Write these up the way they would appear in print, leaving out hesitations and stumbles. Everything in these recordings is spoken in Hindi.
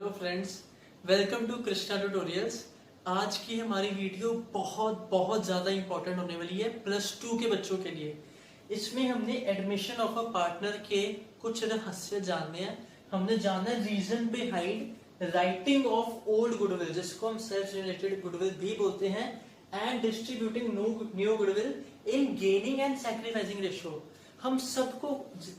Hello friends, welcome to Krishna tutorials. आज की हमारी वीडियो बहुत बहुत ज़्यादा इंपॉर्टेंट होने वाली है +2 के बच्चों के लिए। इसमें हमने एडमिशन ऑफ अ पार्टनर के कुछ रहस्य जानने हैं। हमने जाना है reason behind writing off old goodwill, जिसको हम सेल्फ रिलेटेड गुडविल भी बोलते हैं, and distributing new goodwill in gaining and sacrificing ratio. हम सबको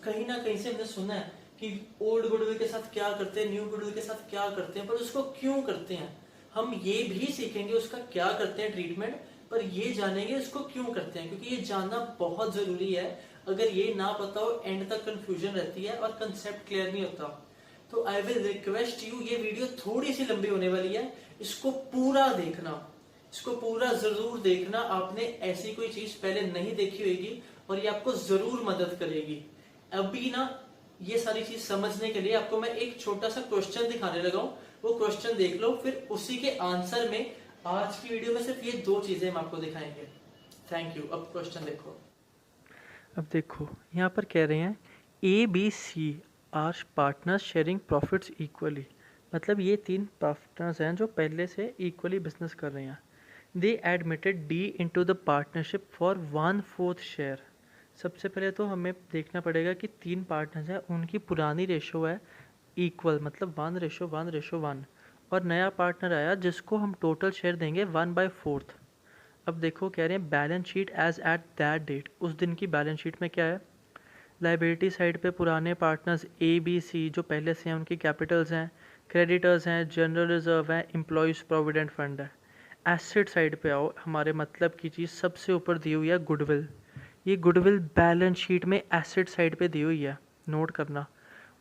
कहीं ना कहीं से हमने सुना है कि ओल्ड गुडविल के साथ क्या करते हैं, न्यू गुडविल के साथ क्या करते हैं, पर उसको क्यों करते हैं। हम ये भी सीखेंगे उसका क्या करते हैं ट्रीटमेंट, पर ये जानेंगे उसको क्यों करते हैं, क्योंकि ये जानना बहुत जरूरी है। अगर ये ना पता हो एंड तक कंफ्यूजन रहती है और कंसेप्ट क्लियर नहीं होता। तो आई विल रिक्वेस्ट यू, ये वीडियो थोड़ी सी लंबी होने वाली है, इसको पूरा देखना, इसको पूरा जरूर देखना। आपने ऐसी कोई चीज पहले नहीं देखी होगी और ये आपको जरूर मदद करेगी। अभी ना ये सारी चीज समझने के लिए आपको मैं एक छोटा सा क्वेश्चन दिखाने लगा हूं, वो क्वेश्चन देख लो, फिर उसी के आंसर में आज की वीडियो में सिर्फ ये 2 चीजें हम आपको दिखाएंगे। Thank you. अब क्वेश्चन देखो। अब देखो यहाँ पर कह रहे हैं A B C are partners sharing profits equally. मतलब ये 3 पार्टनर्स हैं जो पहले से इक्वली बिजनेस कर रहे हैं। They admitted D into the partnership for 1/4 share. सबसे पहले तो हमें देखना पड़ेगा कि 3 पार्टनर्स हैं, उनकी पुरानी रेशो है इक्वल, मतलब 1:1:1, और नया पार्टनर आया जिसको हम टोटल शेयर देंगे 1/4। अब देखो कह रहे हैं balance sheet as at that date. उस दिन की बैलेंस शीट में क्या है, लाइबिलिटी साइड पे पुराने पार्टनर्स ए बी सी जो पहले से हैं उनकी कैपिटल्स हैं, क्रेडिटर्स हैं, जनरल रिजर्व है, एम्प्लॉयज़ प्रोविडेंट फंड है। एसेट साइड पे आओ, हमारे मतलब की चीज़ सबसे ऊपर दी हुई है गुडविल। ये गुडविल बैलेंस शीट में एसेट साइड पे दी हुई है, नोट करना।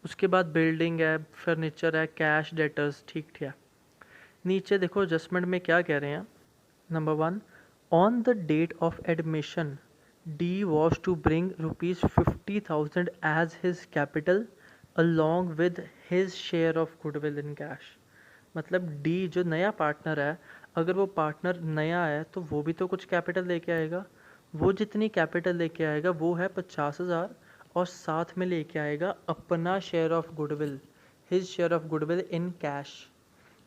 उसके बाद बिल्डिंग है, फर्नीचर है, कैश, डेटर्स, ठीक ठीक है। नीचे देखो एडजस्टमेंट में क्या कह रहे हैं। Number 1, on the date of admission, D was to bring rupees 50,000 as his capital along with his share of goodwill in cash। मतलब D जो नया पार्टनर है, अगर वो पार्टनर नया है तो वो भी तो कुछ कैपिटल लेके आएगा। वो जितनी कैपिटल लेके आएगा वो है 50,000, और साथ में लेके आएगा अपना share of goodwill, his share of goodwill in cash.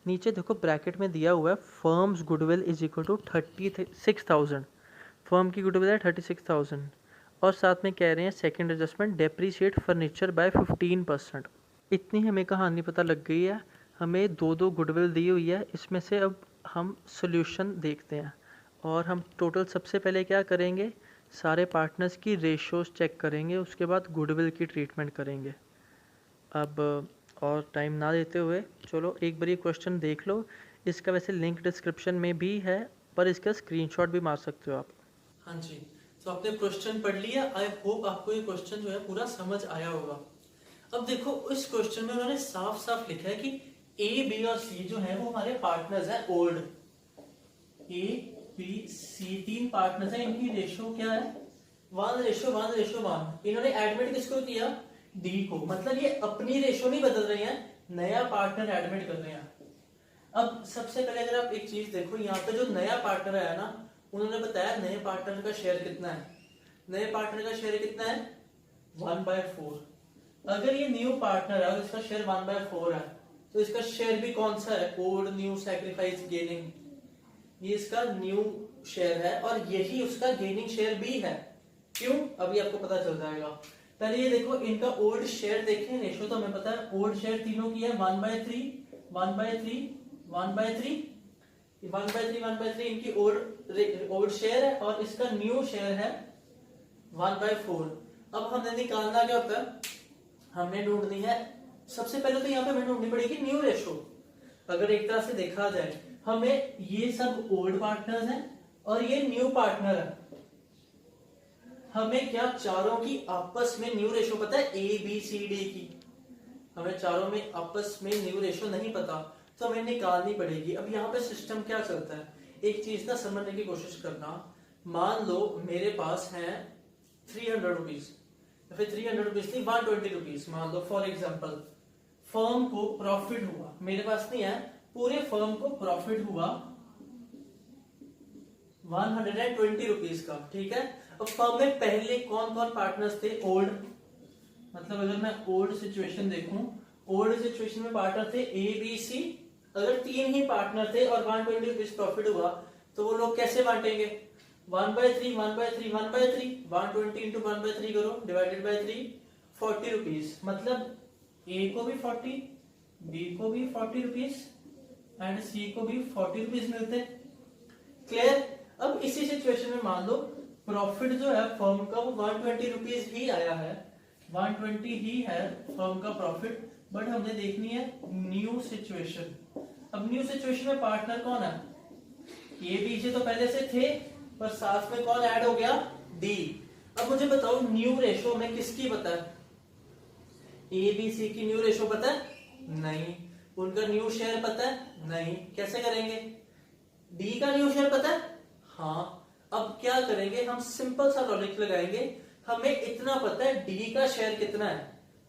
नीचे देखो ब्रैकेट में दिया हुआ है firm's goodwill is equal to 36,000। Firm की गुडविल है 36,000, और साथ में कह रहे हैं second adjustment depreciate furniture by 15%। इतनी हमें कहानी पता लग गई है। हमें 2 गुडविल दी हुई है, इसमें से अब हम सोल्यूशन देखते हैं। और हम टोटल सबसे पहले क्या करेंगे, सारे पार्टनर्स की रेशोज चेक करेंगे, उसके बाद गुडविल की ट्रीटमेंट करेंगे। अब और टाइम ना देते हुए चलो एक बार ये क्वेश्चन देख लो। इसका वैसे लिंक डिस्क्रिप्शन में भी है, पर इसका स्क्रीनशॉट भी मार सकते हो आप। हाँ जी, तो आपने क्वेश्चन पढ़ लिया। आई होप आपको ये क्वेश्चन जो है पूरा समझ आया होगा। अब देखो इस क्वेश्चन में उन्होंने साफ साफ लिखा है कि ए बी और सी जो है वो हमारे पार्टनर्स हैं old. A B C 3 partners हैं, इनकी रेशो क्या है 1:1:1। इन्होंने एडमिट किसको किया, डी को। मतलब ये अपनी रेशो नहीं बदल रहे हैं, नया पार्टनर एडमिट कर रहे हैं। अब सबसे पहले अगर आप एक चीज देखो, यहाँ पे जो नया पार्टनर आया ना, उन्होंने बताया नए पार्टनर का शेयर कितना है। नए पार्टनर का शेयर कितना है 1/4। अगर ये न्यू पार्टनर है और इसका शेयर 1/4 है, तो इसका शेयर भी कौन सा है, ओल्ड न्यू सैक्रिफाइस गेनिंग। ये इसका न्यू शेयर है और यही उसका गेनिंग शेयर भी है। क्यों, अभी आपको पता चल जाएगा। पहले ये देखो इनका ओल्ड शेयर देखें, रेशो तो हमें पता है, ओल्ड शेयर तीनों की है 1/3 1/3 1/3 1/3 1/3। इनकी ओल्ड शेयर है और इसका न्यू शेयर है 1/4। अब हमने निकालना क्या होता है, हमने ढूंढनी है सबसे पहले तो यहाँ पे हमें ढूंढनी पड़ेगी न्यू रेशो। अगर एक तरह से देखा जाए, हमें ये सब ओल्ड पार्टनर्स हैं और ये न्यू पार्टनर है। हमें क्या चारों की आपस में न्यू रेशो पता है, ए बी सी डी की। हमें चारों में आपस में न्यू रेशो नहीं पता, तो हमें निकालनी पड़ेगी। अब यहाँ पे सिस्टम क्या चलता है, एक चीज ना समझने की कोशिश करना। मान लो मेरे पास है 300 रुपीज, या फिर 300 रुपीज नहीं 120 रुपीज मान लो फॉर एग्जाम्पल। फर्म को प्रॉफिट हुआ, मेरे पास नहीं है, पूरे फर्म को प्रॉफिट हुआ 120 रुपीज का, ठीक है। अब फर्म में पहले कौन कौन पार्टनर्स थे, ओल्ड। मतलब अगर मैं ओल्ड सिचुएशन देखूं, ओल्ड सिचुएशन में पार्टनर थे ए बी सी, अगर 3 ही पार्टनर थे और 120 रुपीज प्रॉफिट हुआ तो वो लोग कैसे बांटेंगे? 1/3 1/3 1/3, 120 इंटू 1/3 करो डिवाइडेड बाय 3, 40 रुपीज। मतलब ए को भी 40, बी को भी 40 रुपीज एंड सी को भी 40 रुपीज मिलते। क्लियर? अब इसी सिचुएशन में मान लो प्रॉफिट जो है फर्म का वो 120 रुपीज ही आया है, 120 ही है फर्म का प्रॉफिट, बट हमने देखनी है न्यू सिचुएशन। अब न्यू सिचुएशन में पार्टनर कौन है? ए बी सी तो पहले से थे, पर साथ में कौन ऐड हो गया? डी। अब मुझे बताओ न्यू रेशो में किसकी पता है? ए बी सी की न्यू रेशो पता है? नहीं। उनका न्यू शेयर पता है? नहीं। कैसे करेंगे? डी का न्यू शेयर पता है? हाँ। अब क्या करेंगे? हम सिंपल सा लॉजिक लगाएंगे। हमें इतना पता है डी का शेयर कितना है,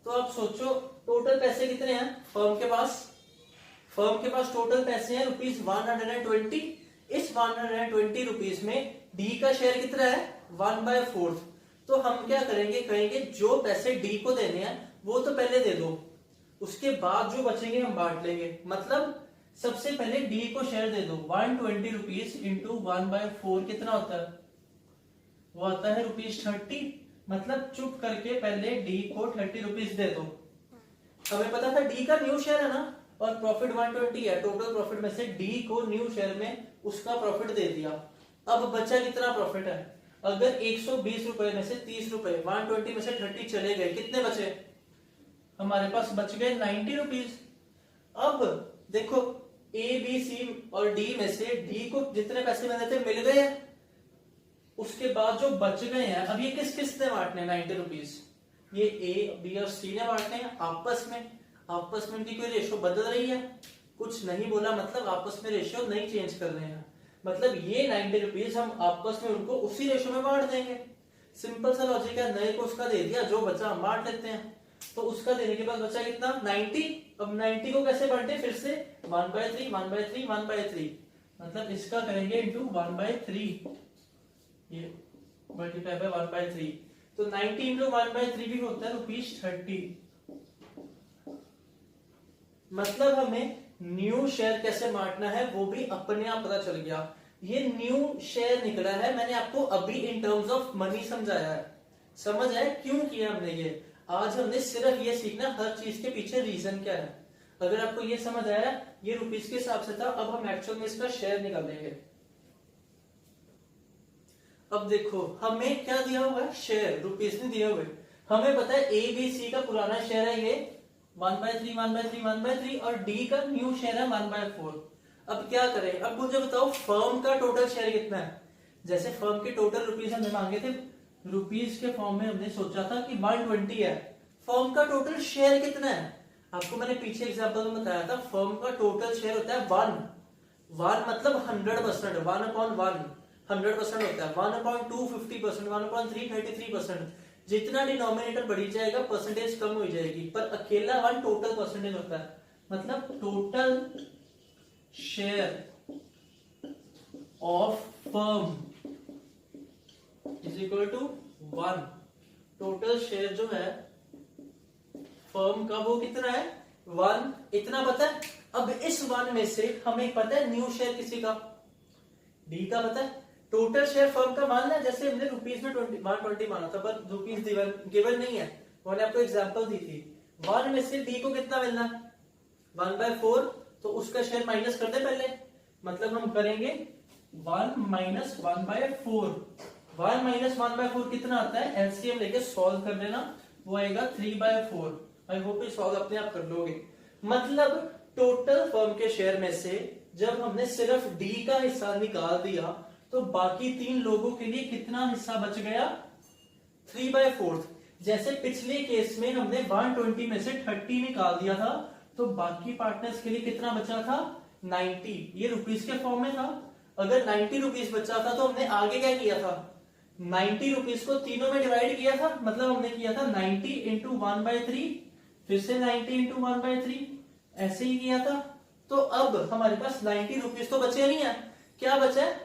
तो आप सोचो टोटल पैसे कितने हैं फर्म के पास? फर्म के पास टोटल पैसे हैं रुपीज 120। इस 120 रुपीज में डी का शेयर कितना है? 1/4। तो हम क्या करेंगे? कहेंगे जो पैसे डी को देने हैं वो तो पहले दे दो, उसके बाद जो बचेंगे हम बांट लेंगे। मतलब सबसे पहले डी को शेयर दे दो। 120 रुपीज इंटू 1/4 कितना होता है? वो आता है रुपीज 30। मतलब चुप करके पहले डी को 30 रुपीज दे दो। हमें पता था डी का न्यू शेयर है ना, और प्रॉफिट 120 है, टोटल प्रॉफिट में से डी को न्यू शेयर में उसका प्रॉफिट दे दिया। अब बचा कितना प्रॉफिट है? अगर 120 रुपए में से 30 रुपए, 120 में से 30 चले गए, कितने बचे? हमारे पास बच गए 90 रुपीज। अब देखो ए बी सी और डी में से डी को जितने पैसे मिले थे मिल गए हैं, उसके बाद जो बच गए हैं अब ये किस किस ने बांटने? 90 रुपीज ये ए बी और सी ने बांटने हैं आपस में। आपस में इनकी कोई रेशो बदल रही है? कुछ नहीं बोला, मतलब आपस में रेशियो नहीं चेंज कर रहे हैं। मतलब ये 90 रुपीज हम आपस में उनको उसी रेशियो में बांट देंगे। सिंपल सा लॉजिक है। नए को उसका दे दिया, जो बचा हम बांट लेते हैं। तो उसका देने के बाद बचा कितना? 90। अब 90 को कैसे बांटे? फिर से 1/3 1/3 1/3, मतलब इसका करेंगे इंटू 1/3, ये मल्टीप्लाई बाय 1/3। तो 90 इंटू 1/3 भी होता है रुपीज 30। मतलब हमें न्यू शेयर कैसे बांटना है वो भी अपने आप पता चल गया। ये न्यू शेयर निकला है, मैंने आपको अभी इन टर्म्स ऑफ मनी समझाया है। समझ आया क्यों किया हमने ये? आज हमने सिर्फ ये सीखना हर चीज के पीछे रीजन क्या है। अगर आपको ये समझ आया, ये रुपीज के हिसाब से था, अब हम एक्चुअल में इसका शेयर निकालेंगे। अब देखो हमें क्या दिया हुआ है? शेयर। रुपीज नहीं दिए हुए। हमें पता है ए बी सी का पुराना शेयर है ये 1/3 1/3 1/3 और डी का न्यू शेयर है 1/4। अब क्या करें? अब मुझे बताओ फर्म का टोटल शेयर कितना है? जैसे फर्म के टोटल रुपीज हमने मांगे थे, रुपीज के फॉर्म में हमने सोचा था कि 120 है। फर्म का टोटल शेयर कितना है? आपको मैंने पीछे एग्जांपल में बताया था, फर्म का टोटल शेयर होता है 1 मतलब 100%, 1/1 100% होता है। 1/2 50%, 1/3 33%। जितना डिनोमिनेटर बढ़ी जाएगा परसेंटेज कम हो जाएगी, पर अकेला 1 टोटल परसेंटेज होता है। मतलब total share of firm is equal to 1। Total share जो है फर्म का वो कितना है? 1। इतना पता है। अब इस 1 में से हमें पता है न्यू शेयर किसी का? डी का पता है। टोटल शेयर फर्म का मान लिया, जैसे हमने रुपीज में 120 माना था, पर रुपीज गिवन नहीं है, मैंने आपको एग्जांपल दी थी। 1 में से डी को कितना मिलना? 1/4। तो उसका शेयर माइनस कर दे पहले। मतलब हम करेंगे 1 माइनस 1/4। 1 माइनस 1/4 कितना आता है? एलसीएम लेके सॉल्व कर लेना, वो आएगा 3/4। आई होप ये सॉल्व अपने आप कर लोगे। मतलब टोटल फर्म के शेयर में से जब हमने सिर्फ डी का हिस्सा निकाल दिया, तो बाकी 3 लोगों के लिए कितना हिस्सा बच गया? 3/4। जैसे पिछले केस में हमने 120 में से 30 निकाल दिया था, तो बाकी पार्टनर्स के लिए कितना बचा था? 90। ये रुपीज के फॉर्म में था। अगर 90 रुपीज बचा था तो हमने आगे क्या किया था? 90 रुपीज को तीनों में डिवाइड किया था। मतलब हमने किया था 90 इंटू 1/3, फिर से 90 इंटू 1/3, ऐसे ही किया था। तो अब हमारे पास 90 रुपीज तो बचे नहीं है। क्या बचा है?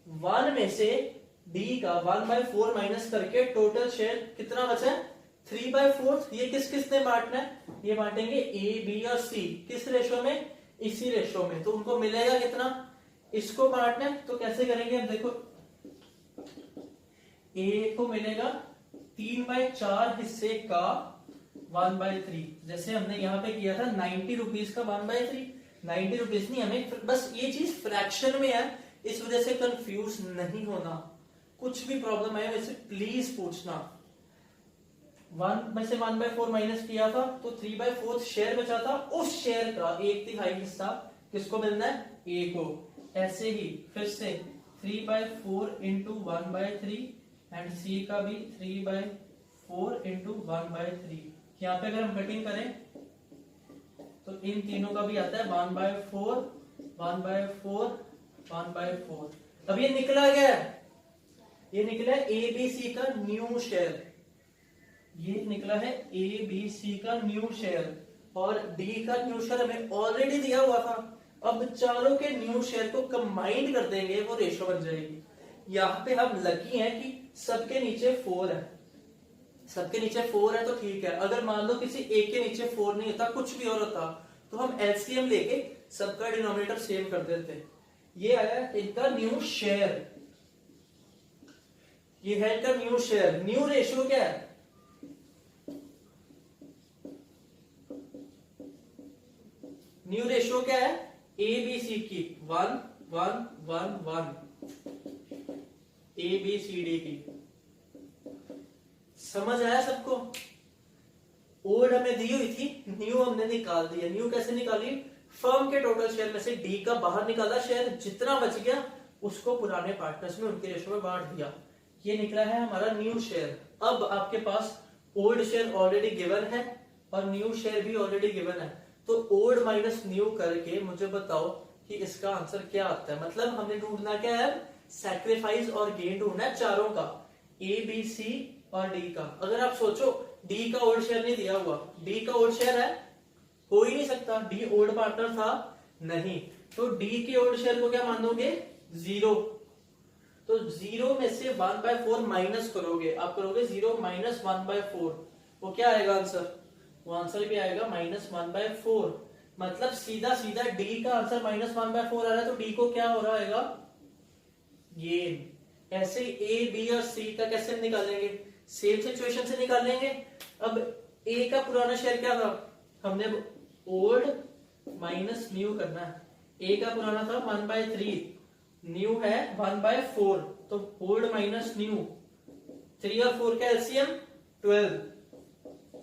1 में से डी का 1/4 माइनस करके टोटल शेयर कितना बचा है? 3/4। ये किस किस ने बांटना है? ये बांटेंगे ए बी और सी किस रेशो में, इसी रेशो में, तो उनको मिलेगा कितना, इसको बांटना है तो कैसे करेंगे, अब देखो ए को मिलेगा 3/4 हिस्से का 1/3, जैसे हमने यहाँ पे किया था 90 रुपीज का 1/3, 90 रुपीज नहीं, हमें बस ये चीज फ्रैक्शन में है, इस वजह से कंफ्यूज नहीं होना, कुछ भी प्रॉब्लम आए वैसे प्लीज पूछना। 1 में से 1/4 माइनस किया था तो 3/4 शेयर बचा था, उस शेयर का 1/3 हिस्सा किसको मिलना है, ए को। ऐसे ही फिर से 3/4 इंटू 1/3 एंड सी का भी 3/4 इंटू 1/3। यहाँ पे अगर हम कटिंग करें तो इन तीनों का भी आता है 1/4 1/4 1/4। अब ये निकला क्या है, ये निकला है ए बी सी का न्यू शेयर, ये निकला है ए बी सी का न्यू शेयर, और डी का न्यू शेयर हमें ऑलरेडी दिया हुआ था। अब चारों के न्यू शेयर को कंबाइन कर देंगे, वो रेशो बन जाएगी। यहाँ पे हम लकी हैं कि सबके नीचे 4 है, सबके नीचे 4 है तो ठीक है। अगर मान लो किसी एक के नीचे 4 नहीं होता, कुछ भी और होता, तो हम एलसीएम लेके सबका डिनोमिनेटर सेम कर देते। ये आया इनका न्यू शेयर, ये है इनका न्यू शेयर। न्यू रेशियो क्या है, न्यू रेशियो क्या है, ए बी सी की 1 1 1 1, ए बी सी डी की। समझ आया सबको। ओल्ड हमें दी हुई थी, न्यू हमने निकाल दिया। न्यू कैसे निकाली, फर्म के टोटल शेयर में से डी का बाहर निकाला शेयर, जितना बच गया उसको पुराने पार्टनर्स में उनके रेशो में बांट दिया। ये निकला है हमारा न्यू शेयर। अब आपके पास ओल्ड शेयर ऑलरेडी गिवन है और न्यू शेयर भी ऑलरेडी गिवन है, तो ओल्ड माइनस न्यू करके मुझे बताओ कि इसका आंसर क्या आता है। मतलब हमने ढूंढना क्या है, सैक्रिफाइस और गेन ढूंढना है चारों का, ए बी सी और डी का। अगर आप सोचो डी का ओल्ड शेयर नहीं दिया हुआ, डी का ओल्ड शेयर है, हो ही नहीं सकता, डी ओल्ड पार्टनर था नहीं, तो डी के ओल्ड शेयर को क्या मानोगे, 0। तो 0 में से 1/4 माइनस करोगे, आप करोगे 0 माइनस 1/4, वो क्या आएगा आंसर, वो आंसर भी आएगा -1/4। मतलब सीधा सीधा डी का आंसर -1/4 आ रहा है, तो डी को क्या हो रहा है, गेन। ऐसे ए बी और सी का कैसे निकालेंगे, सेम सिचुएशन से निकालेंगे। अब ए का पुराना शेयर क्या था, हमने ओल्ड माइनस न्यू करना है। ए का पुराना था 1/3, न्यू है 1/4, तो ओल्ड माइनस न्यू, 3 और 4 का एलसीएम 12,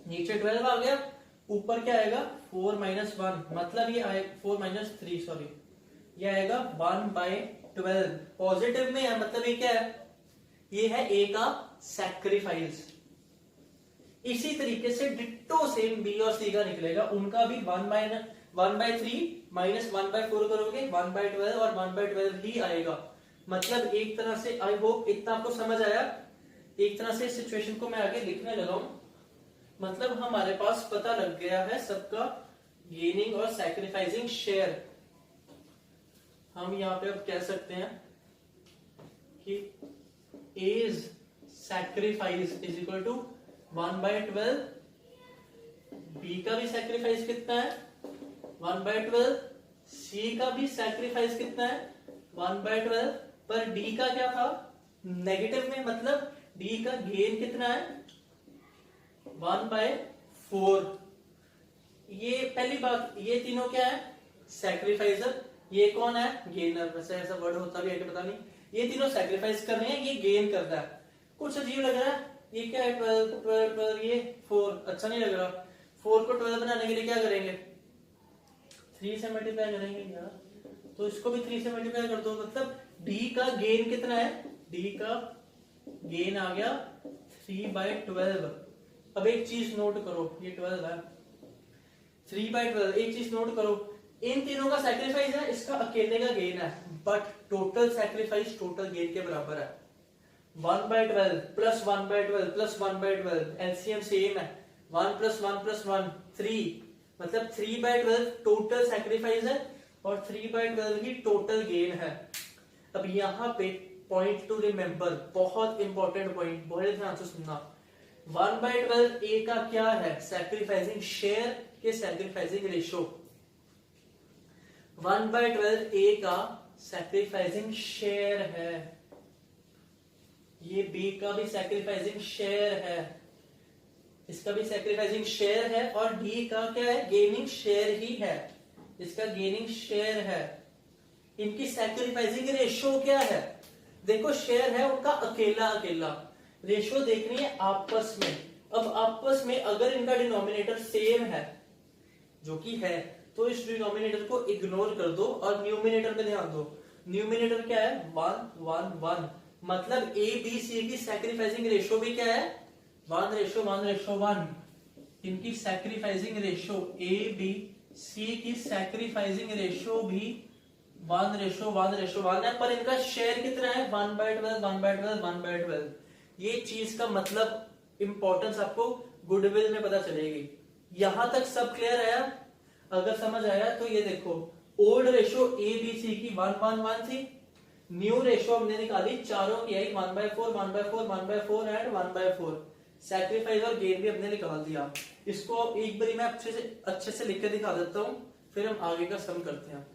नीचे 12 आ गया, ऊपर क्या आएगा 4 - 1, मतलब ये आएगा 4 - 3 सॉरी, ये आएगा 1/12। पॉजिटिव में है, मतलब ये क्या है, ये है ए का सैक्रिफाइस। इसी तरीके से डिट्टो सेम बी और सी का निकलेगा, उनका भी 1/3 माइनस 1/4 करोगे 1/12 और 1/12 ही आएगा। मतलब एक तरह से आई होप इतना आपको समझ आया। एक तरह से सिचुएशन को मैं आगे लिखने लगा हूं, मतलब हमारे पास पता लग गया है सबका गेनिंग और सैक्रिफाइसिंग शेयर। हम यहां पे अब कह सकते हैं कि A's sacrifice is equal to 1/12, B का भी सैक्रिफाइस कितना है 1/12, सी का भी सैक्रिफाइस कितना है 1/12, पर डी का क्या था नेगेटिव में, मतलब डी का गेन कितना है 1/4। ये पहली बात, ये तीनों क्या है सैक्रिफाइसर, ये कौन है गेनर। वैसे ऐसा वर्ड होता भी है कि पता नहीं, ये तीनों सैक्रिफाइस कर रहे हैं, ये गेन कर रहा है। कुछ अजीब लग रहा है, ये क्या है 12 12 12, ये 4 अच्छा नहीं लग रहा। 4 को 12 बनाने के लिए क्या करेंगे 3 से मल्टीप्लाई करेंगे यार, तो इसको भी 3 से मल्टीप्लाई कर दो। मतलब डी का गेन कितना है, डी का गेन आ गया 3/12। अब एक चीज नोट करो, ये 12 है 3/12, एक चीज नोट करो, इन तीनों का सैक्रिफाइस है, इसका अकेले का गेन है, but total sacrifice total gain के बराबर है। 1/12 प्लस 1/12 प्लस 1/12 एलसीएम सेम है, 1 + 1 + 1 3, मतलब 3/12 टोटल सैक्रिफाइस है और 3/12 ही टोटल गेन है। अब यहाँ पे पॉइंट टू रिमेंबर, बहुत इंपॉर्टेंट पॉइंट, बहुत ध्यान से सुनना। 1/12 ए का क्या है? सैक्रिफाइसिंग शेयर के सैक्रिफाइसिंग रेशो। 1/12 ए का सैक्रिफाइसिंग शेयर है, ये बी का भी सैक्रिफाइसिंग शेयर है, इसका भी सैक्रिफाइसिंग शेयर है, और डी का क्या है? गेनिंग शेयर ही है, इसका गेनिंग शेयर है। इनकी सैक्रिफाइसिंग रेशो क्या है? देखो शेयर है उनका अकेला अकेला, रेशो देखनी है आपस में। अब आपस में अगर इनका डिनोमिनेटर सेम है, जो कि है, तो इस डिनोमिनेटर को इग्नोर कर दो और न्यूमिनेटर पे ध्यान दो। न्यूमिनेटर क्या है? 1 1 1, मतलब ए बी सी की सैक्रिफाइसिंग रेशो भी क्या है? 1:1:1। इनकी sacrificing ratio A B C की सैक्रिफाइसिंग रेशो भी 1:1:1 है, पर इनका शेयर कितना है? 1/12 1/12 1/12। ये चीज का मतलब इंपॉर्टेंस आपको गुडविल में पता चलेगी। यहां तक सब क्लियर है? अगर समझ आया तो ये देखो, old ratio A B C की 1:1 थी, न्यू रेशो हमने निकाली चारों की आई 1/4 1/4 1/4 एंड 1/4। सैक्रिफाइस और गेन भी हमने निकाल दिया। इसको एक बार मैं अच्छे से लिख के दिखा देता हूं, फिर हम आगे का सम करते हैं।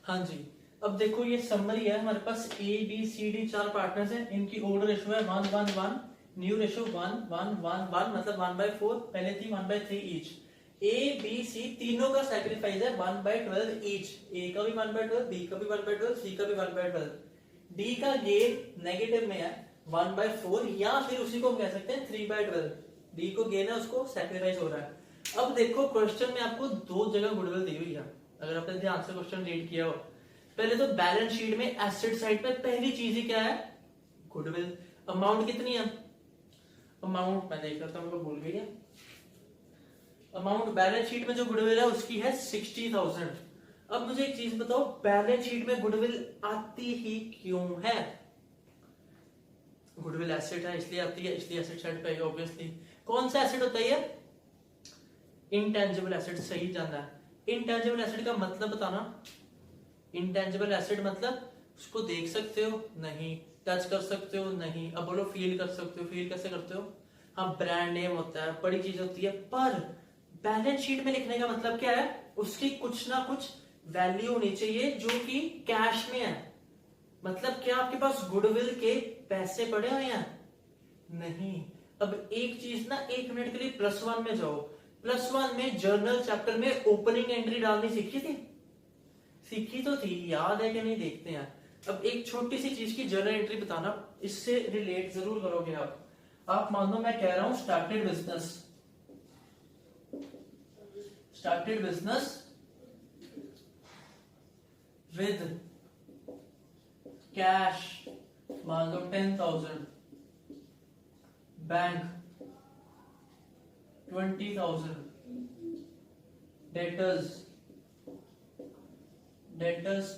हाँ जी, अब देखो ये समरी है, हमारे पास A B C D 4 partners हैं, इनकी ओल्ड रेशो है 1:1, न्यू रेशो 1:1 मतलब 1/4, पहले थी 1/3 ईच। ए बी सी तीनों का सैक्रिफाइस है 1/12 ईच, ए का भी 1/12, बी का भी 1/12, सी का भी 1/12। डी का गेन नेगेटिव में है 1/4, या फिर उसी को हम कह सकते हैं 3/12। डी को गेन है, उसको सैक्रिफाइस हो रहा है। अब देखो क्वेश्चन में आपको दो जगह गुडविल दी हुई है, अगर आपने ध्यान से क्वेश्चन रीड किया हो। पहले तो बैलेंस शीट में एसेट साइड पे पहली चीज ही क्या है? गुडविल। अमाउंट कितनी है? अमाउंट मैं देख रहा था, भूल गई है। अमाउंट बैलेंस शीट में जो गुडविल है उसकी है 60,000। अब मुझे एक चीज बताओ, बैलेंस शीट में गुडविल आती ही क्यों है? गुडविल एसेट है इसलिए आती है, इसलिए एसेट साइड पे ऑब्वियसली। कौन सा एसेट होता है ये? इंटेंजिबल एसेट, सही जाना है। इंटेंजिबल एसेट का मतलब बताना। इंटेंजिबल एसेट मतलब उसको देख सकते हो? नहीं। टच कर सकते हो? नहीं। अब बोलो फील कर सकते हो? फील कैसे करते हो? हाँ, ब्रांड नेम होता है, बड़ी चीज होती है, पर बैलेंस शीट में लिखने का मतलब क्या है? उसकी कुछ ना कुछ वैल्यू होनी चाहिए जो कि कैश में है। मतलब क्या आपके पास गुडविल के पैसे पड़े हुए हैं? नहीं। अब एक चीज ना, 1 मिनट के लिए +1 में जाओ। +1 में जर्नल चैप्टर में ओपनिंग एंट्री डालनी सीखी थी? सीखी तो थी, याद है कि नहीं? देखते हैं। अब एक छोटी सी चीज की जर्नल एंट्री बताना, इससे रिलेट जरूर करोगे आप मान लो मैं कह रहा हूं स्टार्टेड बिजनेस विद कैश, मान लो 10,000, bank 20,000, debtors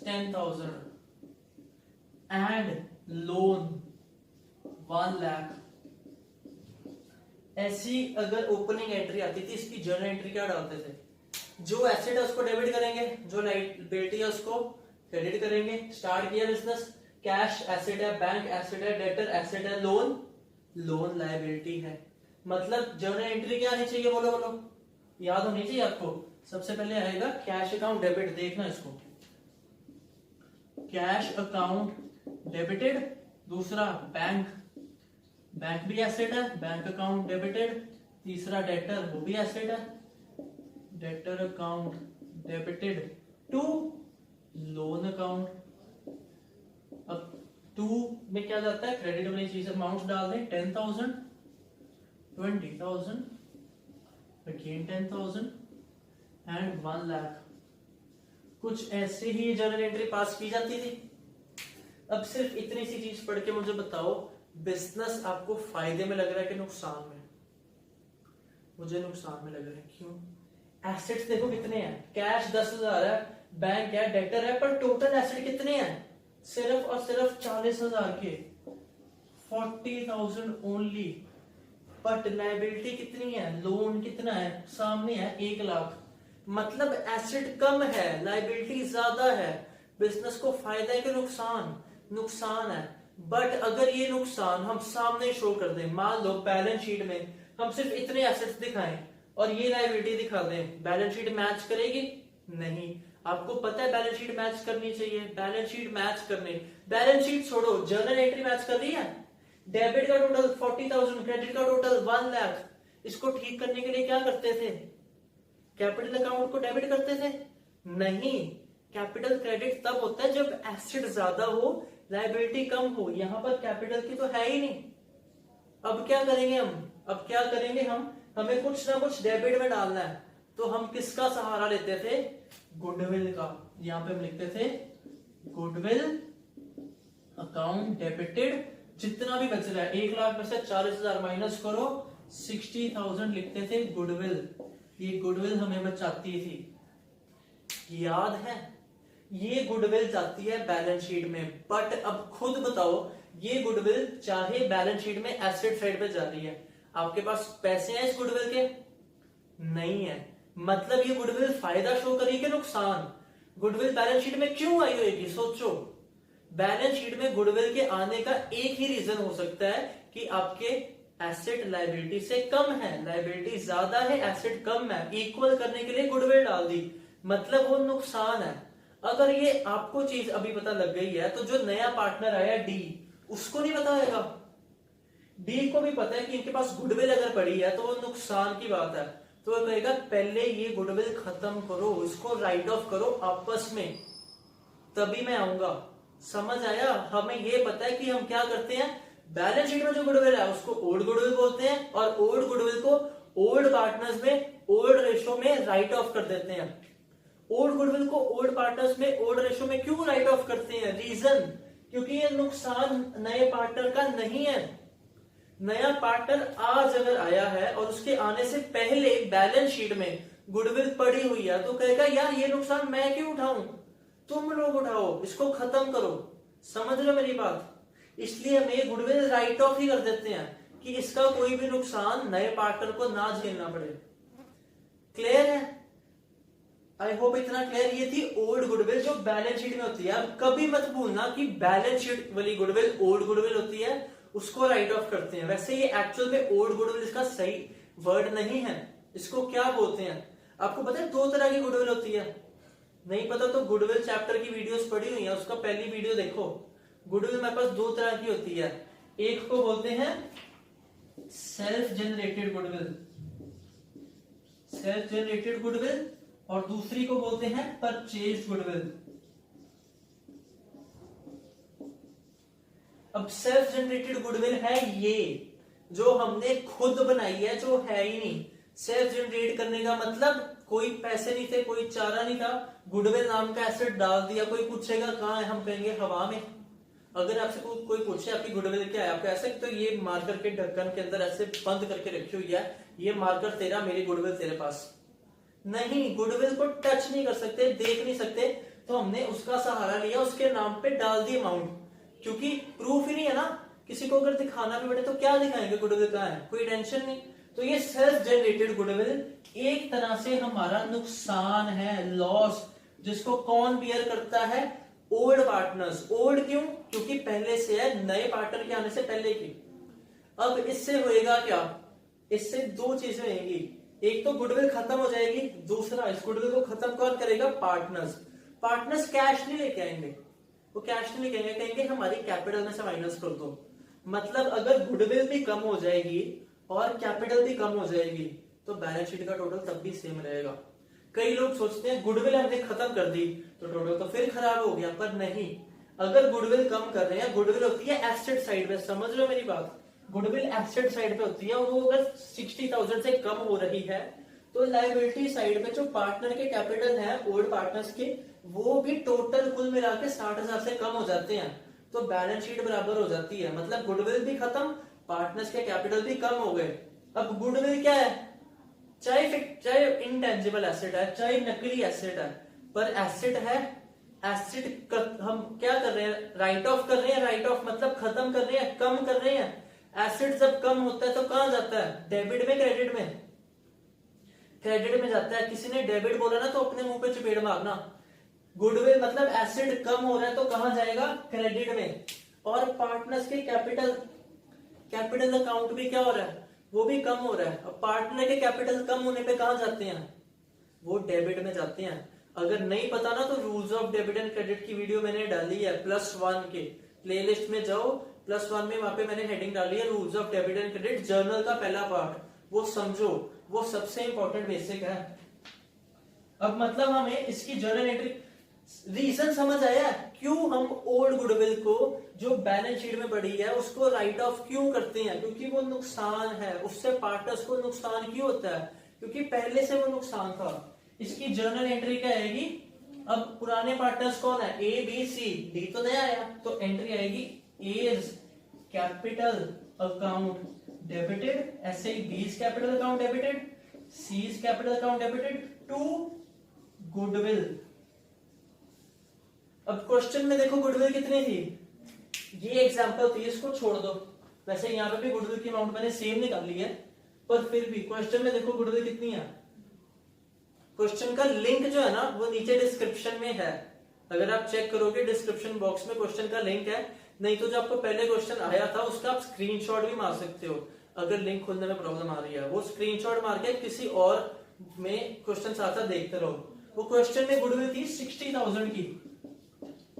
10,000 and loan 1 lakh. ऐसी अगर ओपनिंग एंट्री आती थी, इसकी जर्नल एंट्री क्या डालते थे? जो एसेट है उसको डेबिट करेंगे, जो लायबिलिटी है उसको क्रेडिट करेंगे। स्टार्ट किया बिजनेस, कैश एसेट है, बैंक एसेट है, डेटर एसेट है, लोन लायबिलिटी है। मतलब जर्नल एंट्री क्या आनी चाहिए? बोलो बोलो, याद होनी चाहिए आपको। सबसे पहले आएगा कैश अकाउंट डेबिट, देखना इसको, कैश अकाउंट डेबिटेड। दूसरा बैंक भी एसेट है, बैंक अकाउंट डेबिटेड। तीसरा डेटर, वो भी एसेट है, debtor account debited to loan account. अब 2 में क्या जाता है? क्रेडिट वाली चीज, अमाउंट डाल दें 10,000, 20,000, अगेन 10,000 एंड 1 लाख। कुछ ऐसे ही जर्नल एंट्री पास की जाती थी। अब सिर्फ इतनी सी चीज पढ़ के मुझे बताओ, बिजनेस आपको फायदे में लग रहा है कि नुकसान में? मुझे नुकसान में लग रहा है। क्यों? एसेट्स देखो कितने हैं, कैश 10,000 है, बैंक है, डेटर है, पर टोटल एसेट कितने हैं? सिर्फ और सिर्फ 40,000 के, 40,000 ओनली। बट लायबिलिटी कितनी है? लोन कितना है? सामने है 1 लाख। मतलब एसेट कम है, लायबिलिटी ज्यादा है। बिजनेस को फायदा है कि नुकसान? नुकसान है। बट अगर ये नुकसान हम सामने शो कर दें, मान लो बैलेंस शीट में हम सिर्फ इतने एसेट्स दिखाएं और ये लायबिलिटी दिखा दें, बैलेंस शीट मैच करेगी? नहीं। आपको पता है बैलेंस शीट मैच करनी चाहिए, बैलेंस शीट मैच करने, बैलेंस शीट छोड़ो, जर्नल एंट्री मैच कर रही है। डेबिट का टोटल 40,000, क्रेडिट का टोटल 1 लाख। इसको ठीक करने के लिए क्या करते थे? कैपिटल अकाउंट को डेबिट करते थे? नहीं। कैपिटल क्रेडिट तब होता है जब एसेट ज्यादा हो, लायबिलिटी कम हो। यहां पर कैपिटल की तो है ही नहीं। अब क्या करेंगे हम? हमें कुछ ना कुछ डेबिट में डालना है, तो हम किसका सहारा लेते थे? गुडविल का। यहां पे हम लिखते थे गुडविल अकाउंट डेबिटेड। जितना भी बच रहा है 1 लाख में से 40,000 माइनस करो, 60,000 लिखते थे गुडविल। ये गुडविल हमें बचाती थी, याद है? ये गुडविल जाती है बैलेंस शीट में। बट अब खुद बताओ, ये गुडविल चाहे बैलेंस शीट में एसेट साइड पे जा रही है, आपके पास पैसे हैं इस गुडविल के? नहीं है। मतलब ये गुडविल फायदा शो करेगी कि नुकसान? गुडविल बैलेंस शीट में क्यों आई होगी? सोचो, बैलेंस शीट में गुडविल के आने का एक ही रीजन हो सकता है कि आपके एसेट लायबिलिटी से कम है, लायबिलिटी ज्यादा है, एसेट कम है, इक्वल करने के लिए गुडविल डाल दी, मतलब वो नुकसान है। अगर ये आपको चीज अभी पता लग गई है, तो जो नया पार्टनर आया डी, उसको नहीं पता होगा? डी को भी पता है कि इनके पास गुडविल अगर पड़ी है तो वो नुकसान की बात है, तो वो कहेगा पहले ये गुडविल खत्म करो, इसको राइट ऑफ करो आपस में, तभी मैं आऊंगा। समझ आया? हमें ये पता है कि हम क्या करते हैं, बैलेंस शीट में जो गुडविल है उसको ओल्ड गुडविल बोलते हैं, और ओल्ड गुडविल को ओल्ड पार्टनर्स में ओल्ड रेशो में राइट ऑफ कर देते हैं। ओल्ड गुडविल को ओल्ड पार्टनर्स में ओल्ड रेशो में क्यों राइट ऑफ करते हैं? रीजन, क्योंकि ये नुकसान नए पार्टनर का नहीं है। नया पार्टनर आज अगर आया है और उसके आने से पहले बैलेंस शीट में गुडविल पड़ी हुई है, तो कहेगा यार ये नुकसान मैं क्यों उठाऊं, तुम लोग उठाओ, इसको खत्म करो। समझ रहे हो मेरी बात? इसलिए हम ये गुडविल राइट ऑफ ही कर देते हैं कि इसका कोई भी नुकसान नए पार्टनर को ना झेलना पड़े। क्लियर है? आई होप इतना क्लियर। ये थी ओल्ड गुडविल जो बैलेंस शीट में होती है। अब कभी मत भूलना कि बैलेंस शीट वाली गुडविल ओल्ड गुडविल होती है, उसको राइट ऑफ करते हैं। वैसे ये एक्चुअल में ओल्ड गुडविल इसका सही वर्ड नहीं है, इसको क्या बोलते हैं आपको पता है? 2 तरह की गुडविल होती है। नहीं पता तो गुडविल चैप्टर की वीडियोस पड़ी हुई है, उसका पहली वीडियो देखो। गुडविल मेरे पास 2 तरह की होती है, एक को बोलते हैं self generated goodwill, self generated goodwill, और दूसरी को बोलते हैं परचेज्ड गुडविल। अब सेल्फ जनरेटेड गुडविल है ये जो हमने खुद बनाई है, जो है ही नहीं। सेल्फ जनरेट करने का मतलब कोई पैसे नहीं थे, कोई चारा नहीं था, गुडविल नाम का एसेट डाल दिया। कोई पूछेगा कहां है, हम कहेंगे हवा में। अगर आपसे कोई पूछे आपकी गुडविल क्या है, आपको ऐसे तो ये मार्कर के ढक्कन के अंदर ऐसे बंद करके रखी हुई है, ये मार्कर तेरा, मेरी गुडविल तेरे पास। नहीं, गुडविल को टच नहीं कर सकते, देख नहीं सकते, तो हमने उसका सहारा लिया, उसके नाम पे डाल दी अमाउंट, क्योंकि प्रूफ ही नहीं है ना। किसी को अगर दिखाना भी पड़े तो क्या दिखाएंगे गुडविल कहाँ है, कोई टेंशन नहीं। तो ये सेल्फ जनरेटेड गुडविल एक तरह से हमारा नुकसान है, लॉस, जिसको कौन बियर करता है? Old partners. ओल्ड क्यों? क्योंकि पहले से है, नए पार्टनर के आने से पहले की। अब इससे होएगा क्या? इससे 2 चीजें होंगी, एक तो गुडविल खत्म हो जाएगी, दूसरा इस गुडविल को खत्म कौन करेगा? पार्टनर्स। पार्टनर्स कैश नहीं लेके आएंगे, वो कैश नहीं लेके आएंगे, कहेंगे हमारी कैपिटल में से माइनस कर दो। मतलब अगर गुडविल भी कम हो जाएगी और कैपिटल भी कम हो जाएगी, तो बैलेंस शीट का टोटल तब भी सेम रहेगा। कई लोग सोचते हैं गुडविल हमने खत्म कर दी तो टोटल तो फिर खराब हो गया, पर नहीं। अगर गुडविल कम कर रहे हैं, गुडविल होती है एसेट साइड पे, समझ रहे हो मेरी बात? गुडविल एसेट साइड पे होती है, वो अगर 60,000 से कम हो रही है, तो लायबिलिटी साइड पे जो पार्टनर के कैपिटल है, ओल्ड पार्टनर्स के, वो भी टोटल कुल मिला के 60,000 से कम हो जाते हैं, तो बैलेंस शीट बराबर हो जाती है। मतलब गुडविल भी खत्म, पार्टनर्स के कैपिटल भी कम हो गए। अब गुडविल क्या है? चाहे इंटेंजिबल एसेट है, चाहे नकली एसेट है, पर एसेट है। एसेट हम क्या कर रहे हैं? राइट ऑफ कर रहे हैं। राइट ऑफ मतलब खत्म कर रहे हैं, कम कर रहे हैं। एसेट जब कम होता है तो कहां जाता है? डेबिट में, क्रेडिट में? क्रेडिट में जाता है। किसी ने डेबिट बोला ना तो अपने मुंह पे चपेट मारना। गुडविल मतलब एसेट कम हो रहा है तो कहां जाएगा? क्रेडिट में। और पार्टनर्स के कैपिटल अकाउंट भी क्या हो रहा है, वो भी कम हो रहा है। अब पार्टनर के कैपिटल कम होने पे कहां जाते हैं, वो डेबिट में जाते हैं। अगर नहीं पता ना तो rules of debit and credit की वीडियो मैंने डाली है +1 के प्लेलिस्ट में जाओ, +1 में वहां पे मैंने हेडिंग डाली है rules of debit and credit, journal का पहला पार्ट, वो समझो, वो सबसे इंपॉर्टेंट बेसिक है। अब मतलब हमें इसकी जर्नल एंट्री रीजन समझ आया क्यों हम ओल्ड गुडविल को जो बैलेंस शीट में पड़ी है उसको राइट ऑफ क्यों करते हैं, क्योंकि वो नुकसान है, उससे पार्टनर्स को नुकसान क्यों होता है, क्योंकि पहले से वो नुकसान था। इसकी जर्नल एंट्री क्या आएगी, अब पुराने पार्टनर्स कौन है, ए बी सी, डी तो नया आया, तो एंट्री आएगी एज कैपिटल अकाउंट डेबिटेड, ऐसे ही B's capital account debited, C's capital account debited to goodwill. अब क्वेश्चन में देखो गुडविल कितनी थी, ये एग्जांपल थी, इसको छोड़ दो, वैसे यहाँ पे भी गुडविल की अमाउंट मैंने सेम निकाली है, पर फिर भी क्वेश्चन में देखो गुडविल कितनी है। क्वेश्चन का लिंक जो है ना वो नीचे डिस्क्रिप्शन में है, अगर आप चेक करोगे डिस्क्रिप्शन बॉक्स में क्वेश्चन का लिंक है, नहीं तो जो आपको पहले क्वेश्चन आया था उसका आप स्क्रीनशॉट भी मार सकते हो, अगर लिंक खोलने में प्रॉब्लम आ रही है, वो स्क्रीनशॉट मार के किसी और में क्वेश्चन साथ साथ देखते रहो। वो क्वेश्चन में गुडविल थी 60,000 की,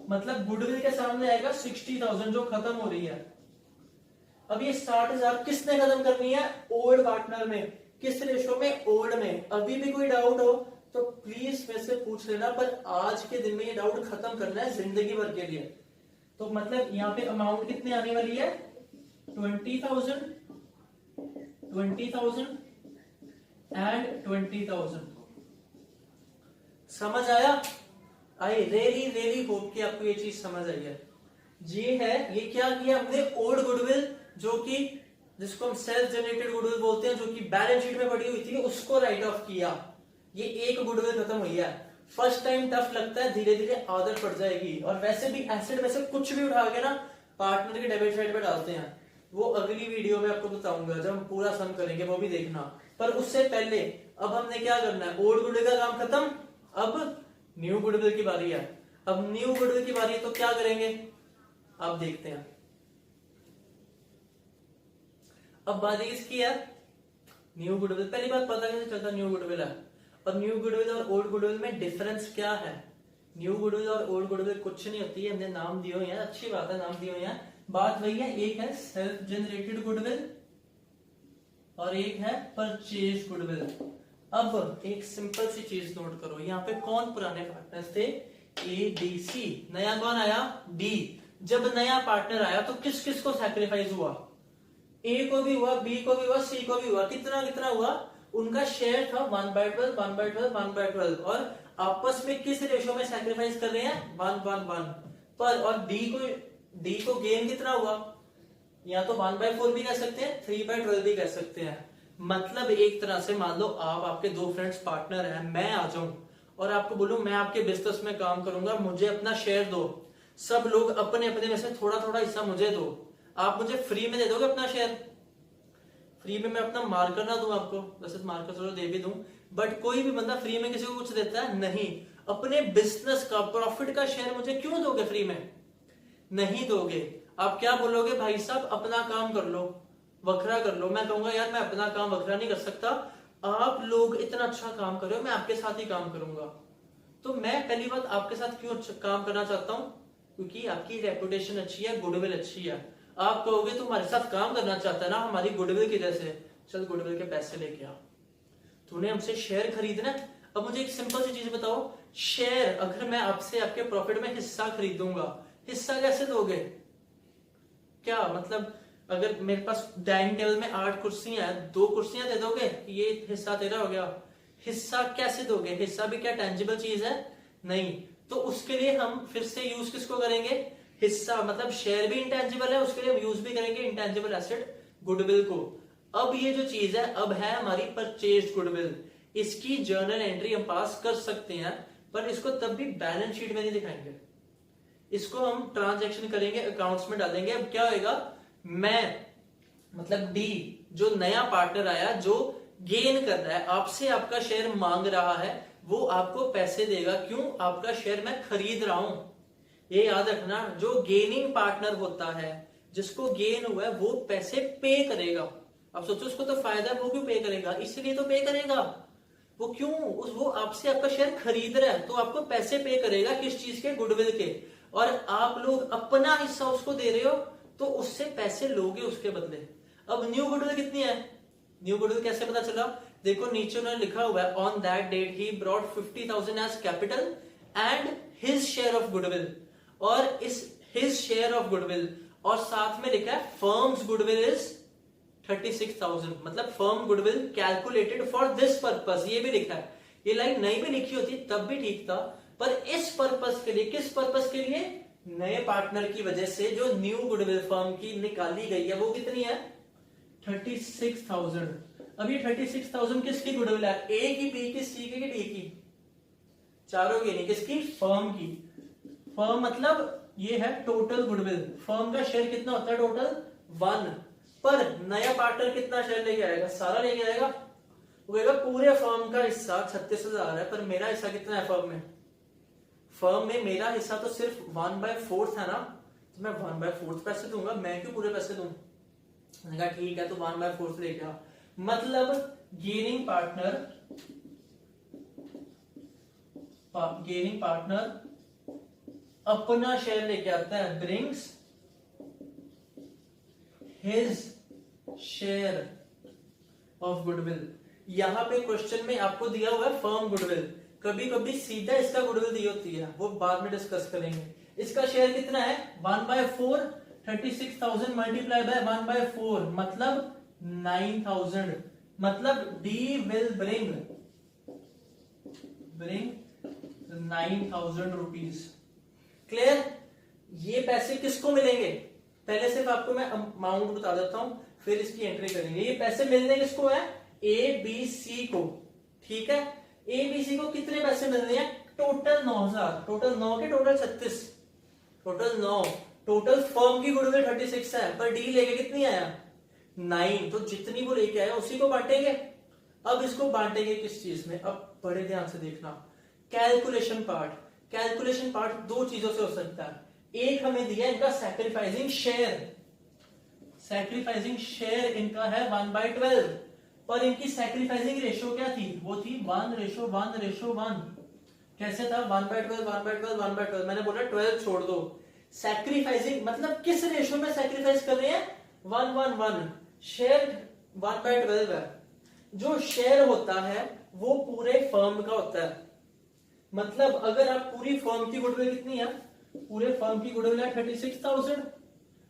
मतलब गुडविल के सामने आएगा 60,000 जो खत्म हो रही है। अब ये 60,000 किसने खत्म करनी है, ओल्ड पार्टनर में, किस रेशो में, ओल्ड में। अभी भी कोई डाउट हो तो प्लीज मेरे से पूछ लेना, पर आज के दिन में ये डाउट खत्म करना है जिंदगी भर के लिए। तो मतलब यहाँ पे अमाउंट कितनी आने वाली है, 20,000 एंड 20,000। समझ आया? आई रियली होप कि आपको ये चीज समझ आई है। ये है, ये क्या किया हमने, ओल्ड गुडविल जो कि जिसको हम सेल्फ जनरेटेड गुडविल बोलते हैं, जो कि बैलेंस शीट में पड़ी हुई थी, उसको राइट ऑफ किया। ये एक गुडविल खत्म हुई है। फर्स्ट टाइम टफ लगता है, धीरे धीरे आदत पड़ जाएगी। और वैसे भी एसेट में से कुछ भी उठा के ना पार्टनर के डेबिट साइड पे डालते हैं, वो अगली वीडियो में आपको बताऊंगा जब हम पूरा सम करेंगे, वो भी देखना। पर उससे पहले अब हमने क्या करना है, ओल्ड गुडविल का काम खत्म, अब न्यू गुडविल की बारी है। अब न्यू गुडविल की बारी है तो क्या करेंगे, अब देखते हैं। अब बात इसकी है न्यू गुडविल, पहली बात पता कैसे चलता न्यू गुडविल है, और न्यू गुडविल और ओल्ड गुडविल में डिफरेंस क्या है। न्यू गुडविल और ओल्ड गुडविल कुछ नहीं होती है, हमने नाम दिए हुए हैं, अच्छी बात है नाम दिए हुए हैं, बात वही है, एक है सेल्फ जनरेटेड गुडविल और एक है परचेज गुडविल। अब एक सिंपल सी चीज नोट करो, यहाँ पे कौन पुराने पार्टनर्स थे, ए बी सी, नया कौन आया, डी। जब नया पार्टनर आया तो किस किस को सैक्रिफाइस हुआ, ए को भी हुआ, बी को भी हुआ, सी को भी हुआ, कितना कितना हुआ, उनका शेयर था 1/12, 1/12, 1/12, और आपस में किस रेशो में सैक्रिफाइस कर रहे हैं, 1/1 पर। और डी को गेन कितना हुआ, या तो 1/4 भी कह सकते हैं, 3/12 भी कह सकते हैं। मतलब एक तरह से मान लो आप, आपके दो फ्रेंड्स पार्टनर हैं, मैं आ जाऊं और आपको बोलूं मैं आपके बिजनेस में काम करूंगा, मुझे अपना शेयर दो, सब लोग अपने अपने में से थोड़ा थोड़ा हिस्सा मुझे दो, आप मुझे फ्री में दे दोगे अपना शेयर, फ्री में मैं अपना मार्कर ना दूं आपको, वैसे मार्कर चलो दे भी दूं, बट कोई भी बंदा फ्री में किसी को कुछ देता है नहीं, अपने बिजनेस का प्रॉफिट का शेयर मुझे क्यों दोगे, फ्री में नहीं दोगे। आप क्या बोलोगे, भाई साहब अपना काम कर लो, वखरा कर लो। मैं कहूंगा यार मैं अपना काम वखरा नहीं कर सकता, आप लोग इतना अच्छा काम कर रहे हो, मैं आपके साथ ही काम करूंगा। तो मैं पहली बात आपके साथ क्यों काम करना चाहता हूं, क्योंकि आपकी रेपुटेशन अच्छी है, गुडविल अच्छी है। आप कहोगे तुम हमारे साथ काम करना चाहता है ना हमारी गुडविल की वजह से, चल गुडविल के पैसे लेके आ, तूने हमसे शेयर खरीदना। अब मुझे एक सिंपल सी चीज बताओ, शेयर अगर मैं आपसे आपके प्रॉफिट में हिस्सा खरीदूंगा, हिस्सा कैसे दोगे, क्या मतलब अगर मेरे पास डाइनिंग टेबल में 8 कुर्सियां हैं, 2 कुर्सियां दे दोगे, ये हिस्सा तेरा हो गया, हिस्सा कैसे दोगे, हिस्सा भी क्या टेंजिबल चीज है, नहीं। तो उसके लिए हम फिर से यूज किसको करेंगे, हिस्सा, मतलब शेयर भी इंटेंजिबल है, उसके लिए हम यूज भी करेंगे इंटेंजिबल एसेट गुडविल को। अब ये जो चीज है, अब है हमारी परचेज गुडविल, इसकी जर्नल एंट्री हम पास कर सकते हैं, पर इसको तब भी बैलेंस शीट में नहीं दिखाएंगे, इसको हम ट्रांजैक्शन करेंगे, अकाउंट्स में डालेंगे। अब क्या होगा, मैं मतलब डी जो नया पार्टनर आया, जो गेन कर रहा है, आपसे आपका शेयर मांग रहा है, वो आपको पैसे देगा, क्यों, आपका शेयर मैं खरीद रहा हूं, ये याद रखना, जो गेनिंग पार्टनर होता है, जिसको गेन हुआ है, वो पैसे पे करेगा। अब सोचो, उसको तो फायदा है, वो क्यों पे करेगा? इसलिए तो पे करेगा। वो क्यों? वो आपसे आपका शेयर खरीद रहा है, तो आपको पैसे पे करेगा। किस चीज के? गुडविल के। और आप लोग अपना हिस्सा उसको दे रहे हो, तो उससे पैसे लोगे उसके बदले। अब न्यू गुडविल कितनी है? न्यू गुडविल कैसे पता चला? देखो नीचे उन्होंने लिखा हुआ है, ऑन दैट डेट ही brought 50,000 as capital and his share of goodwill. और इस हिज शेयर ऑफ गुडविल, और साथ में लिखा है फर्म्स गुडविल इज 36,000, मतलब firm goodwill calculated for this purpose, ये भी लिखा है। ये लाइन नहीं भी लिखी होती तब भी ठीक था, पर इस पर्पस के लिए, किस पर्पस के लिए? नए पार्टनर की वजह से जो न्यू गुडविल फर्म की निकाली गई है, वो कितनी है? 36,000। अब ये 36,000 किसकी गुडविल है? ए की, बी की, सी की, डी की? चारों की नहीं, किसकी? फर्म की। फर्म मतलब ये है टोटल गुडविल। फर्म का शेयर कितना होता है? टोटल 1। पर नया पार्टनर कितना शेयर लेके आएगा? सारा लेके आएगा। वो कहेगा पूरे फर्म का हिस्सा 36,000 है, पर मेरा हिस्सा कितना है फर्म में? फर्म में मेरा हिस्सा तो सिर्फ 1/4 है ना, तो मैं 1/4 पैसे दूंगा, मैं क्यों पूरे पैसे दूं? मैंने कहा ठीक है, तो 1/4 लेके आ। मतलब गेनिंग पार्टनर अपना शेयर लेके आता है, brings his share of goodwill. यहां पे क्वेश्चन में आपको दिया हुआ है फर्म गुडविल, कभी कभी सीधा इसका गुडविल दी होती है, वो बाद में डिस्कस करेंगे। इसका शेयर कितना है? 1/4। 36,000 मल्टीप्लाई बाय 1/4 मतलब 9,000। मतलब D will bring 9,000 rupees. Clear? ये पैसे किसको मिलेंगे? पहले सिर्फ आपको मैं अमाउंट बता देता हूं, फिर इसकी एंट्री करेंगे। ये पैसे मिलने किसको है? ए बी सी को। ठीक है, ए बी सी को कितने पैसे मिलने हैं? टोटल 9,000। टोटल 9 के टोटल 36, टोटल 9। टोटल फर्म की गुडविल 36 है, पर डी लेके कितनी आया? 9। तो जितनी वो लेके आया उसी को बांटेंगे। अब इसको बांटेंगे किस चीज में? अब बड़े ध्यान से देखना, कैलकुलेशन पार्ट। कैलकुलेशन पार्ट दो चीजों से हो सकता है। एक हमें दिया इनका सैक्रिफाइसिंग शेयर। सैक्रिफाइसिंग शेयर इनका है 1/12, और इनकी सैक्रिफाइसिंग रेशियो क्या थी? वो थी 1:1:1। कैसे था? 1/12 1/12 1/12। मैंने बोला 12 छोड़ दो। सैक्रिफाइसिंग मतलब किस रेशियो में सैक्रिफाइस कर रहे हैं? 1:1:1। शेयर 1/12 है। जो शेयर होता है वो पूरे फर्म का होता है। मतलब अगर आप पूरी फर्म की गुडविल कितनी है? पूरे फर्म की गुडविल है 36,000।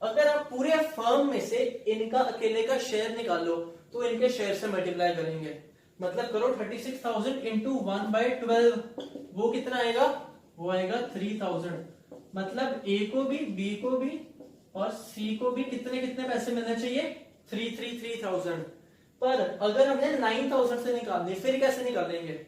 अगर आप पूरे फर्म में से इनका अकेले का शेयर निकालो, तो इनके शेयर से मल्टीप्लाई करेंगे। मतलब करो 36,000 इंटू 1/12, वो कितना आएगा? वो आएगा 3,000। मतलब ए को भी, बी को भी और सी को भी कितने कितने पैसे मिलने चाहिए? 3,000। पर अगर हमने 9,000 से निकालनी, फिर कैसे निकालेंगे?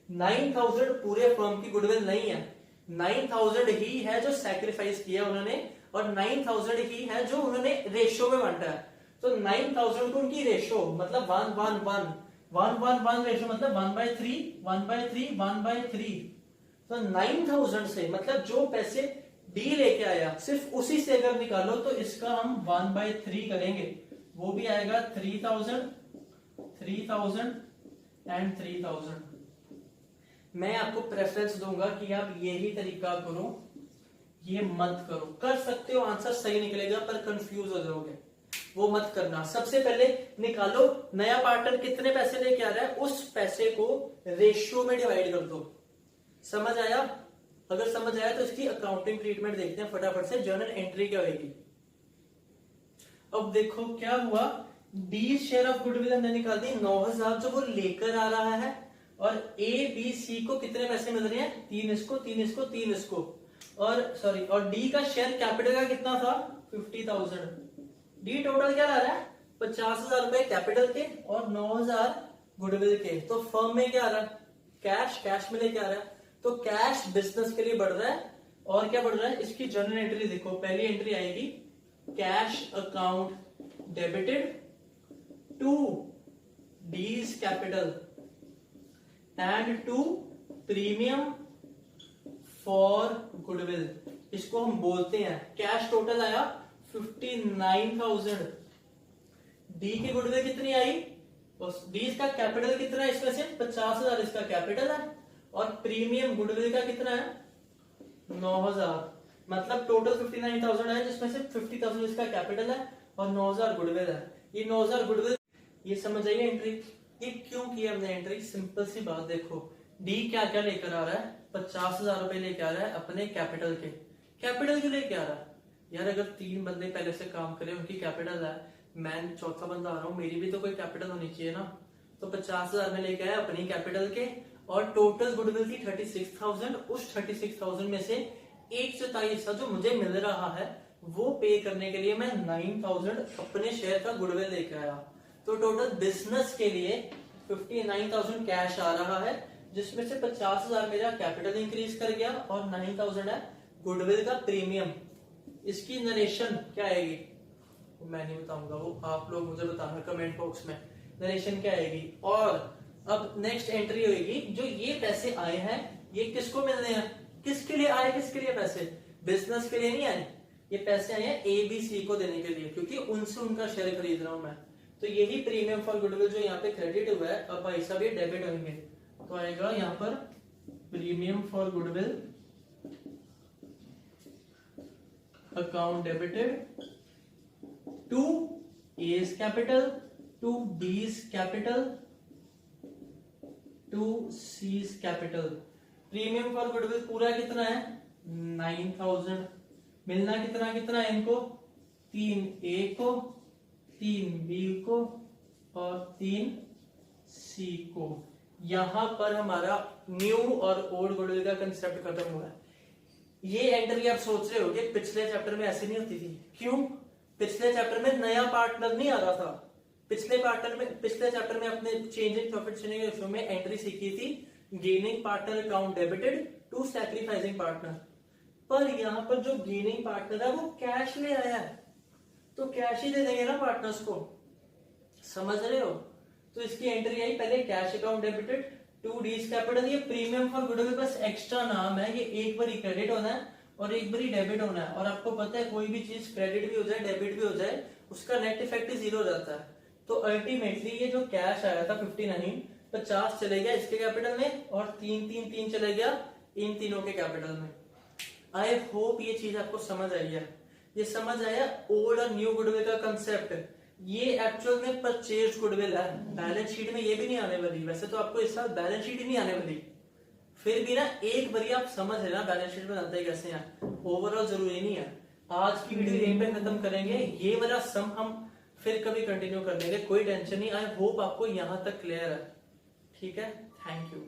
9,000 पूरे फर्म की गुडविल नहीं है। 9,000 ही है जो सैक्रिफाइस किया उन्होंने, और 9,000 ही है जो उन्होंने रेशियो में बांटा है। तो 9,000 को उनकी रेशियो मतलब 1:1:1 1:1:1 रेशियो मतलब 1/3 1/3 1/3। तो 9,000 से मतलब जो पैसे डी लेके आया सिर्फ उसी से अगर निकालो, तो इसका हम 1/3 करेंगे, वो भी आएगा 3,000 एंड 3,000। मैं आपको प्रेफरेंस दूंगा कि आप यही तरीका करो, ये मत करो। कर सकते हो, आंसर सही निकलेगा, पर कंफ्यूज हो जाओगे, वो मत करना। सबसे पहले निकालो नया पार्टनर कितने पैसे लेके आ रहा है, उस पैसे को रेशियो में डिवाइड कर दो। समझ आया? अगर समझ आया तो इसकी अकाउंटिंग ट्रीटमेंट देखते हैं फटाफट से। जर्नल एंट्री क्या होगी? अब देखो क्या हुआ, डी शेयर ऑफ गुडविल हमने निकाल दी 9,000 जो वो लेकर आ रहा है, और ए बी सी को कितने पैसे मिल रहे हैं? 3 इसको 3 इसको 3 इसको, और सॉरी, और डी का शेयर कैपिटल का कितना था? 50,000। डी टोटल क्या ला रहा है? 50,000 रुपए कैपिटल के और 9,000 गुडविल के। तो फर्म में क्या आ रहा है? कैश में लेके आ रहा है। तो कैश बिजनेस के लिए बढ़ रहा है। और क्या बढ़ रहा है? इसकी जर्नल एंट्री देखो, पहली एंट्री आएगी cash account debited to D's capital and to premium for goodwill. इसको हम बोलते हैं कैश टोटल आया 59,000। डी की गुडविल कितनी आई, डी इसका कैपिटल कितना है, इसमें से 50,000 इसका कैपिटल है और प्रीमियम गुडविल का कितना है 9,000। मतलब टोटल 59,000 है जिसमें से 50,000 इसका कैपिटल है और 9,000 गुडविल है। ये 9,000 गुडविल, ये समझ आइए एंट्री। ये क्यों की हमने एंट्री, सिंपल सी बात देखो, डी क्या क्या लेकर आ रहा है, 50,000 रुपए लेके आ रहा है अपने कैपिटल के। कैपिटल क्यों लेके आ रहा है यार, अगर 3 बंदे पहले से काम करे उनकी कैपिटल है, मैं चौथा बंदा आ रहा हूँ, मेरी भी तो कोई कैपिटल होनी चाहिए ना। तो 50,000 में लेके आया अपनी कैपिटल के और टोटल गुडविल थी 36,000। उस 36,000 में से 1/24 जो मुझे मिल रहा है वो पे करने के लिए मैं 9,000 अपने शेयर का गुडविल लेके आया। तो टोटल बिजनेस के लिए 59,000 कैश आ रहा है जिसमें से 50,000 मेरा कैपिटल इंक्रीज कर गया और 9,000 है गुडविल का प्रीमियम। इसकी नरेशन क्या आएगी मैं नहीं बताऊंगा, वो आप लोग मुझे बताना कमेंट बॉक्स में नरेशन क्या आएगी। और अब नेक्स्ट एंट्री होगी, जो ये पैसे आए हैं ये किसको मिलने हैं, किसके लिए आए, किसके लिए पैसे, बिजनेस के लिए नहीं आए, ये पैसे आए हैं ABC को देने के लिए क्योंकि उनसे उनका शेयर खरीद रहा हूं मैं। तो यही प्रीमियम फॉर गुडविल जो यहाँ पे क्रेडिट हुआ है, अब भाई साहब ये डेबिट होंगे। तो आएगा यहाँ पर premium for goodwill account debited to A's capital to B's capital to C's capital. Premium for goodwill पूरा कितना है 9,000, मिलना कितना कितना है इनको, 3A को, 3B को और 3C को। यहां पर हमारा न्यू और ओल्ड गुडविल का कंसेप्ट खत्म हुआ है। ये एंट्री आप सोच रहे होगे पिछले चैप्टर में ऐसे नहीं होती थी, क्यों, पिछले चैप्टर में नया पार्टनर नहीं आ रहा था। पिछले चैप्टर में अपने change in profit sharing ratio में एंट्री सीखी थी gaining partner account debited to sacrificing partner. पर यहाँ पर जो गेनिंग पार्टनर है वो कैश ले आया है तो कैश ही दे देंगे ना पार्टनर्स को, समझ रहे हो। तो इसकी एंट्री आई पहले cash account debited to D's capital. ये प्रीमियम फॉर गुडविल बस एक्स्ट्रा नाम है, ये एक बार ही क्रेडिट होना है और एक बार ही डेबिट होना है। और आपको पता है कोई भी चीज क्रेडिट भी हो जाए डेबिट भी हो जाए उसका नेट इफेक्ट ही 0 हो जाता है। तो अल्टीमेटली ये जो कैश आया था 59, 50 चले गया इसके कैपिटल में और 3 चले गया इन तीनों के कैपिटल में। आई होप ये चीज आपको समझ आई है। ये समझ आया ओल्ड और न्यू गुडविल का कंसेप्ट। ये एक्चुअल में परचेज गुडविल है, बैलेंस शीट में ये भी नहीं आने वाली। वैसे तो आपको इस साल बैलेंस शीट ही नहीं आने वाली, फिर भी ना एक बार आप समझ लेना बैलेंस शीट बनाते कैसे हैं, ओवरऑल जरूरी नहीं है। आज की वीडियो यहीं पे खत्म करेंगे, ये वाला सम हम फिर कभी कंटिन्यू कर लेंगे, कोई टेंशन नहीं। आई होप आपको यहां तक क्लियर है, ठीक है। Thank you.